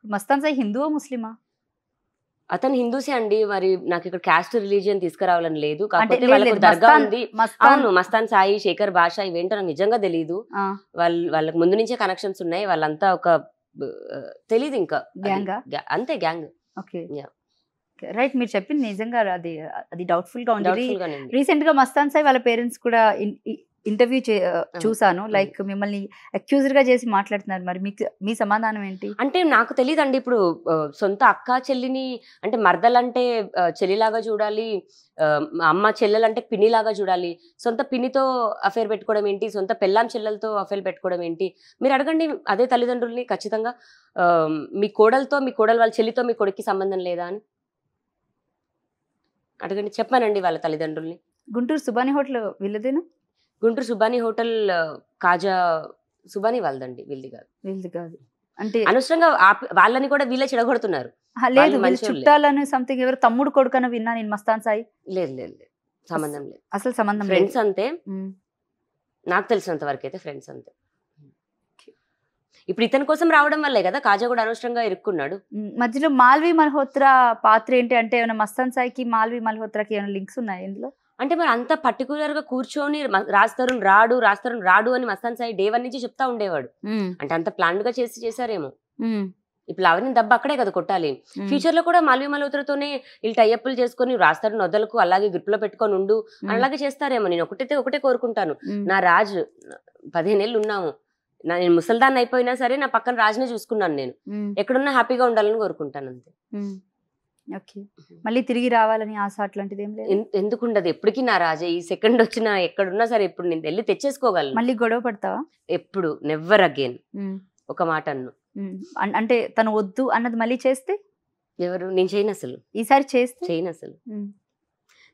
మస్తాన్ సాయి హిందువా ముస్లిమా? అతను హిందూసే అండి. మరి నాకు ఇక్కడ కాస్ట్ రిలీజియన్ తీసుకురావాలని లేదు. అంటే కాకపోతే లేదు వాళ్ళకి లేదు దర్గా మస్తాన్ ఉంది. మస్తాన్ అవును, మస్తాన్ సాయి, శేఖర్ భాష ఇవేంటో నాకు నిజంగా తెలియదు. ఆ, వాళ్ళకి ముందు నుంచే కనెక్షన్స్ ఉన్నాయి. వాళ్ళంతా ఒక తెలీదు ఇంకా. గ్యాంగా? అంతే గ్యాంగ్. Okay Yeah. రైట్. మీరు చెప్పింది నిజంగా అది అది డౌట్ఫుల్ గా ఉంది. డౌట్ఫుల్ గానే ఉంది. రీసెంట్ గా మస్తాన్ సాయి వాళ్ళ పేరెంట్స్ కూడా ఇంటర్వ్యూ చూసాను. లైక్ మిమ్మల్ని అక్యూజ్డ్ గా చేసి మాట్లాడుతున్నారు. మరి మీకు మీ సమాధానం ఏంటి? అంటే నాకు తెలియదండి. ఇప్పుడు సొంత అక్క చెల్లిని అంటే మరదలంటే చెల్లిలాగా చూడాలి, అమ్మ చెల్లెలంటే పిన్నిలాగా చూడాలి. సొంత పిన్నితో అఫేర్ పెట్టుకోవడం ఏంటి, సొంత పెళ్ళాం చెల్లెలతో అఫేర్ పెట్టుకోవడం ఏంటి? మీరు అడగండి అదే తల్లిదండ్రుల్ని ఖచ్చితంగా. మీ కోడలు వాళ్ళ చెల్లితో మీ కొడుక్కి సంబంధం లేదా అని అడగండి. చెప్పానండి వాళ్ళ తల్లిదండ్రుల్ని. గుంటూరు సుబాని హోటల్ వీళ్ళదేనా? గుంటూరు సుబాని హోటల్ కాజా సుబాని వాళ్ళదండి, వీళ్ళది కాదు. వీళ్ళది కాదు. అంటే అనవసరంగా వాళ్ళని కూడా వీళ్ళే చెడగొడుతున్నారు. లేదు వీళ్ళ చుట్టాలని సంథింగ్ ఎవరు తమ్ముడు కొడుకన విన్నా నేను మస్తాన్ సాయి. లేదు లేదు లేదు, సంబంధం లేదు. అసలు సంబంధం లేదు. ఫ్రెండ్స్ అంతే, నాకు తెలిసినంత వరకు అయితే ఫ్రెండ్స్ అంతే. ఇప్పుడు ఇతని కోసం రావడం వల్లే కదా కాజా కూడా అనవసరంగా ఇరుక్కున్నాడు. మధ్యలో మాల్వి మల్హోత్రా పాత్ర ఏంటి అంటే ఏమైనా మస్తాన్ సాయికి మాల్వి మల్హోత్రాకి ఏమైనా లింక్స్ ఉన్నాయి ఇందులో? అంటే మరి అంత పర్టికులర్ గా కూర్చొని రాజ్ తరుణ్ రాడు అని మస్తాన్ సాయి డే 1 నుంచి చెప్తా ఉండేవాడు. అంటే అంత ప్లాన్ గా చేశారేమో. ఇప్పుడు అవన్నీ దెబ్బ అక్కడే కదా కొట్టాలి. ఫ్యూచర్ లో కూడా మాల్వి మల్హోత్రాతోనే వీళ్ళు టైఅప్లు చేసుకుని రాజ్ తరుణ్ వద్దలకు అలాగే గ్రిప్ లో పెట్టుకొని ఉండు అలాగే చేస్తారేమో. నేను ఒకటే కోరుకుంటాను, నా రాజ్ 15 ఏళ్ళు ఉన్నాము, నేను ముసల్దాన్ని అయిపోయినా సరే నా పక్కన రాజునే చూసుకున్నాను. నేను ఎక్కడున్నా హ్యాపీగా ఉండాలని కోరుకుంటాను అంతే. ఓకే, మళ్ళీ తిరిగి రావాలని ఆశ అట్లాంటిది ఏం లేదు? ఎందుకు ఉండదు, ఎప్పటికీ నా రాజే. ఈ సెకండ్ వచ్చినా ఎక్కడున్నా సరే ఇప్పుడు నేను వెళ్ళి తెచ్చేసుకోగలను. మళ్ళీ గొడవ పడతావా? ఎప్పుడు నెవర్ అగైన్. ఒక మాట అన్ను. అంటే తను వద్దు అన్నది మళ్ళీ చేస్తే? ఎవరు? నేను చేయను అసలు. ఈసారి చేయను అసలు.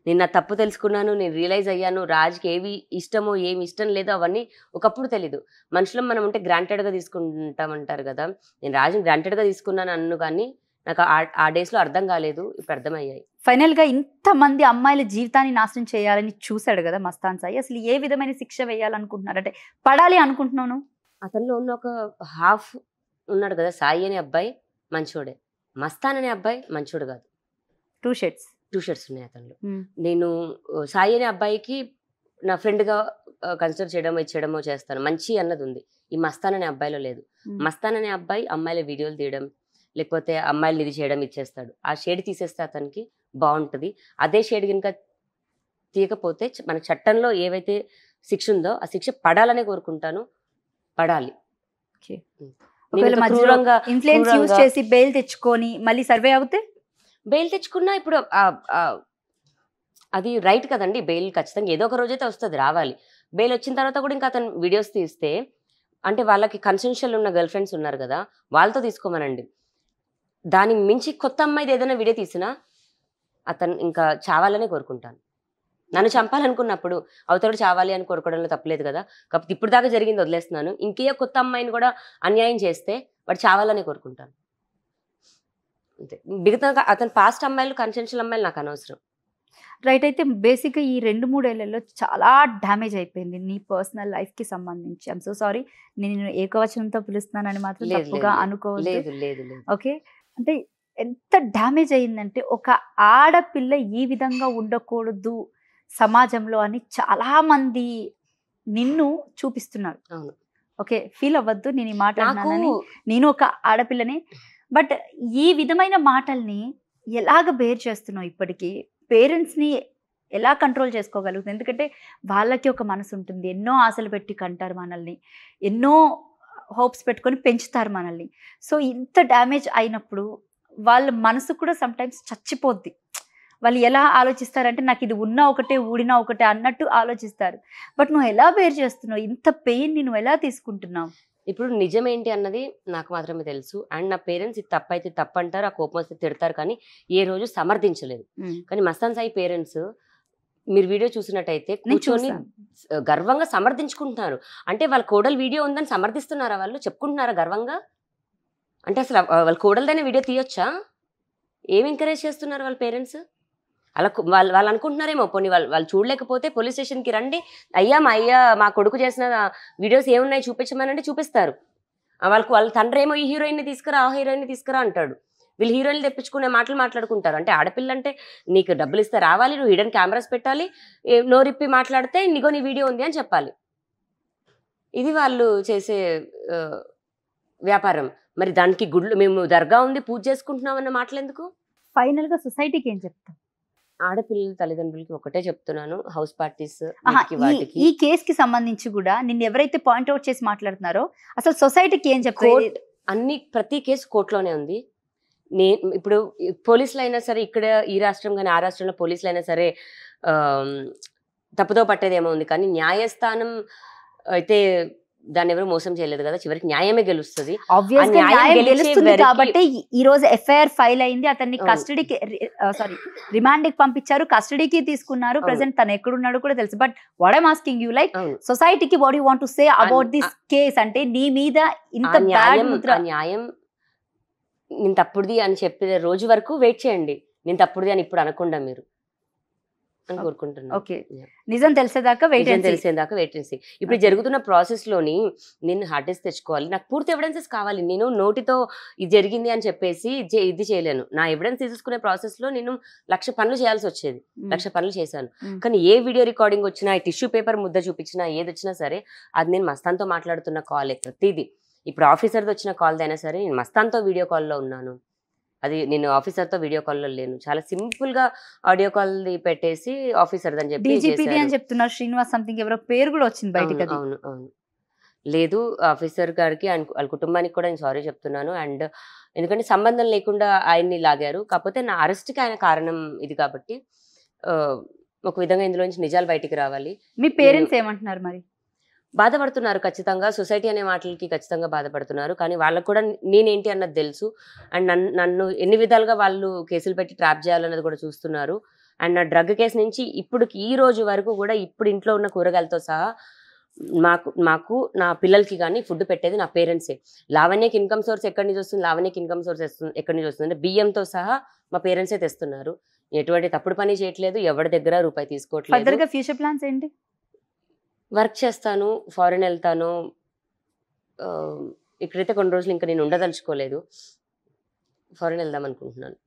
నేను నా తప్పు తెలుసుకున్నాను, నేను రియలైజ్ అయ్యాను. రాజ్కి ఏవి ఇష్టమో ఏమి ఇష్టం లేదో అవన్నీ ఒకప్పుడు తెలీదు. మనుషులు మనం ఉంటే గ్రాంటెడ్గా తీసుకుంటామంటారు కదా. నేను రాజుని గ్రాంటెడ్గా తీసుకున్నాను అన్ను, కానీ నాకు ఆ డేస్లో అర్థం కాలేదు, ఇప్పుడు అర్థమయ్యాయి. ఫైనల్గా ఇంతమంది అమ్మాయిల జీవితాన్ని నాశనం చేయాలని చూశాడు కదా మస్తాన్ సాయి. అసలు ఏ విధమైన శిక్ష వేయాలనుకుంటున్నారు, అంటే పడాలి అనుకుంటున్నాను? అతనిలో ఉన్న ఒక హాఫ్ ఉన్నాడు కదా, సాయి అనే అబ్బాయి మంచోడే, మస్తాన్ అనే అబ్బాయి మంచోడు కాదు. టూ షర్ట్స్ ఉన్నాయి అతనిలో. నేను సాయి అనే అబ్బాయికి నా ఫ్రెండ్గా కన్సిడర్ చేయడమో చేస్తాను, మంచి అన్నది ఉంది. ఈ మస్తాన్ అనే అబ్బాయిలో లేదు. మస్తాన్ అనే అబ్బాయి అమ్మాయిల వీడియోలు తీయడం, లేకపోతే అమ్మాయిలు ఇది చేయడం ఇచ్చేస్తాడు. ఆ షేడ్ తీసేస్తే అతనికి బాగుంటుంది. అదే షేడ్ కనుక తీయకపోతే మన చట్టంలో ఏవైతే శిక్ష ఉందో ఆ శిక్ష పడాలనే కోరుకుంటాను. పడాలి. ఇన్ఫ్లుయెన్స్ యూజ్ చేసి బెయిల్ తెచ్చుకొని మళ్ళీ సర్వే అవుతే, బెయిల్ తెచ్చుకున్నా ఇప్పుడు అది రైట్ కదండి. బెయిల్ ఖచ్చితంగా ఏదో ఒక రోజైతే వస్తుంది, రావాలి. బెయిల్ వచ్చిన తర్వాత కూడా ఇంకా అతను వీడియోస్ తీస్తే, అంటే వాళ్ళకి కన్సెన్షియల్ ఉన్న గర్ల్ ఫ్రెండ్స్ ఉన్నారు కదా, వాళ్ళతో తీసుకోమనండి. దానికి మించి కొత్త అమ్మాయిది ఏదైనా వీడియో తీసినా అతను ఇంకా చావాలనే కోరుకుంటాను. నన్ను చంపాలనుకున్నప్పుడు అవతడు చావాలి అని కోరుకోవడంలో తప్పలేదు కదా. కాకపోతే ఇప్పుడు దాకా జరిగింది వదిలేస్తున్నాను. ఇంకే కొత్త అమ్మాయిని కూడా అన్యాయం చేస్తే వాడు చావాలనే కోరుకుంటాను అంతే. మిగతా అతను పాస్ట్ అమ్మాయిలు, కన్సెన్షియల్ అమ్మాయిలు నాకు అనవసరం. రైట్. అయితే బేసిక్గా ఈ 2-3 ఏళ్లలో చాలా డ్యామేజ్ అయిపోయింది నీ పర్సనల్ లైఫ్కి సంబంధించి. ఐఎమ్ సో సారీ, నేను ఏకవచనంతో పిలుస్తున్నానని మాత్రం తప్పుగా అనుకోవద్దు. ఓకే, అంటే ఎంత డ్యామేజ్ అయ్యిందంటే ఒక ఆడపిల్ల ఈ విధంగా ఉండకూడదు సమాజంలో అని చాలా మంది నిన్ను చూపిస్తున్నారు. ఓకే, ఫీల్ అవ్వద్దు, నేను ఈ మాట అన్నానని. నేను ఒక ఆడపిల్లని, బట్ ఈ విధమైన మాటల్ని ఎలాగ బేర్ చేస్తున్నావు? ఇప్పటికీ పేరెంట్స్ని ఎలా కంట్రోల్ చేసుకోగలుగుతుంది? ఎందుకంటే వాళ్ళకి ఒక మనసు ఉంటుంది, ఎన్నో ఆశలు పెట్టి కంటారు మనల్ని, ఎన్నో హోప్స్ పెట్టుకొని పెంచుతారు మనల్ని. సో ఇంత డ్యామేజ్ అయినప్పుడు వాళ్ళ మనసు కూడా సమ్టైమ్స్ చచ్చిపోద్ది. వాళ్ళు ఎలా ఆలోచిస్తారంటే నాకు ఇది ఉన్నా ఒకటే ఊడినా ఒకటే అన్నట్టు ఆలోచిస్తారు. బట్ నువ్వు ఎలా బేర్ చేస్తున్నావు? ఇంత పెయిన్ని నువ్వు ఎలా తీసుకుంటున్నావు? ఇప్పుడు నిజం ఏంటి అన్నది నాకు మాత్రమే తెలుసు. అండ్ నా పేరెంట్స్ ఇది తప్పైతే తప్పు అంటారు, ఆ కోపం వస్తే తిడతారు, కానీ ఏ రోజు సమర్థించలేదు. కానీ మస్తాన్ సాయి పేరెంట్స్ మీరు వీడియో చూసినట్టయితే కూర్చొని గర్వంగా సమర్థించుకుంటున్నారు. అంటే వాళ్ళ కోడలు వీడియో ఉందని సమర్థిస్తున్నారా? వాళ్ళు చెప్పుకుంటున్నారా గర్వంగా? అంటే అసలు వాళ్ళ కోడలదైనా వీడియో తీయొచ్చా? ఏం ఎంకరేజ్ చేస్తున్నారు వాళ్ళ పేరెంట్స్? అలా వాళ్ళు అనుకుంటున్నారేమో, పోనీ వాళ్ళు చూడలేకపోతే పోలీస్ స్టేషన్కి రండి, అయ్యా మా కొడుకు చేసిన వీడియోస్ ఏమున్నాయి చూపించమనంటే చూపిస్తారు. వాళ్ళ తండ్రి ఏమో ఈ హీరోయిన్ని తీసుకురా ఆ హీరోయిన్ని తీసుకురా అంటాడు. వీళ్ళు హీరోయిన్లు తెప్పించుకునే మాటలు మాట్లాడుకుంటారు. అంటే ఆడపిల్ల అంటే నీకు డబ్బులు ఇస్తే రావాలి, నువ్వు హిడెన్ కెమెరాస్ పెట్టాలి, నోరిప్పి మాట్లాడితే నీగో నీ వీడియో ఉంది అని చెప్పాలి. ఇది వాళ్ళు చేసే వ్యాపారం. మరి దానికి గుడ్లు మేము దర్గా ఉంది పూజ చేసుకుంటున్నాం అన్న మాటలు ఎందుకు? ఫైనల్ గా సొసైటీకి ఏం చెప్తాం? ఆడపిల్లల తల్లిదండ్రులకి ఒకటే చెప్తున్నాను, హౌస్ పార్టీస్ ఈ కేస్ కి సంబంధించి కూడా నిన్ను ఎవరైతే పాయింట్అవుట్ చేసి మాట్లాడుతున్నారో అసలు సొసైటీకి ఏం చెప్తారు? ప్రతి కేసు కోర్టులోనే ఉంది. ఇప్పుడు పోలీసులు అయినా సరే, ఇక్కడ ఈ రాష్ట్రం కానీ ఆ రాష్ట్రంలో పోలీసులు అయినా సరే తప్పుదో పట్టేదేమో ఉంది, కానీ న్యాయస్థానం అయితే దాన్ని ఎవరు మోసం చేయలేదు కదా, చివరికి న్యాయమే గెలుస్తుంది. కాబట్టి ఈ రోజు ఎఫ్ఐఆర్ ఫైల్ అయింది, అతన్ని కస్టడీకి రిమాండ్ కి పంపించారు, కస్టడీకి తీసుకున్నారు. ప్రెసెంట్ తను ఎక్కడున్నాడు కూడా తెలుసు. But what I'm asking you, like సొసైటీకి what you want to say about this case? అంటే నీ మీద ఇంత న్యాయం నేను తప్పుడుది అని చెప్పే రోజు వరకు వెయిట్ చేయండి. నేను తప్పుడుది అని ఇప్పుడు అనకుండా మీరు అని కోరుకుంటున్నాను. ఓకే, నిజం తెలిసేదాకా వెయిట్ చేసి ఇప్పుడు జరుగుతున్న ప్రాసెస్ లోని నేను హార్డ్ డిస్క్ తెచ్చుకోవాలి, నాకు పూర్తి ఎవిడెన్సెస్ కావాలి. నేను నోటితో ఇది జరిగింది అని చెప్పేసి ఇది చేయలేను. నా ఎవిడెన్స్ తీసుకునే ప్రాసెస్ లో నేను 1,00,000 పనులు చేయాల్సి వచ్చేది. 1,00,000 పనులు చేశాను. కానీ ఏ వీడియో రికార్డింగ్ వచ్చినా, టిష్యూ పేపర్ ముద్ద చూపించినా, ఏది వచ్చినా సరే అది నేను మస్తాన్తో మాట్లాడుతున్న కాలే ప్రతిదీ. ఇప్పుడు ఆఫీసర్ది వచ్చిన కాల్ అయినా సరే నేను మస్తాన్తో వీడియో కాల్లో ఉన్నాను. అది నేను ఆఫీసర్తో వీడియో కాల్లో లేను. చాలా సింపుల్ గా ఆడియో కాల్ పెట్టేసి ఆఫీసర్ అని చెప్పి చెప్తున్నారు. శ్రీనివాస్ సంథింగ్ ఎవరో పేరు కూడా వచ్చింది బయటకి. అవును అవును, లేదు ఆఫీసర్ గారికి వాళ్ళ కుటుంబానికి కూడా నేను సారీ చెప్తున్నాను. అండ్ ఎందుకంటే సంబంధం లేకుండా ఆయన్ని లాగారు. కాకపోతే నా అరెస్ట్కి ఆయన కారణం ఇది కాబట్టి ఒక విధంగా ఇందులో నుంచి నిజాలు బయటికి రావాలి. మీ పేరెంట్స్ ఏమంటున్నారు మరి? బాధపడుతున్నారు ఖచ్చితంగా. సొసైటీ అనే మాటలకి ఖచ్చితంగా బాధపడుతున్నారు. కానీ వాళ్ళకు కూడా నేనేంటి అన్నది తెలుసు. అండ్ నన్ను ఎన్ని విధాలుగా వాళ్ళు కేసులు పెట్టి ట్రాప్ చేయాలన్నది కూడా చూస్తున్నారు. అండ్ నా డ్రగ్ కేసు నుంచి ఇప్పటికి ఈ రోజు వరకు కూడా ఇప్పుడు ఇంట్లో ఉన్న కూరగాయలతో సహా మాకు నా పిల్లలకి కానీ ఫుడ్ పెట్టేది నా పేరెంట్సే. లావణ్యకి ఇన్కమ్ సోర్స్ ఎక్కడి నుంచి వస్తుంది, లావణ్యకి ఇన్కమ్ సోర్స్ ఎక్కడి నుంచి వస్తుంది అంటే బియ్యంతో సహా మా పేరెంట్సే తెస్తున్నారు. ఎటువంటి తప్పుడు పని చేయట్లేదు, ఎవరి దగ్గర రూపాయి తీసుకోవట్లేదు. ఫ్యూచర్ ప్లాన్స్ ఏంటి? వర్క్ చేస్తాను, ఫారెన్ వెళ్తాను. ఇక్కడైతే కొన్ని రోజులు ఇంకా నేను ఉండదలుచుకోలేదు, ఫారెన్ వెళ్దాం అనుకుంటున్నాను.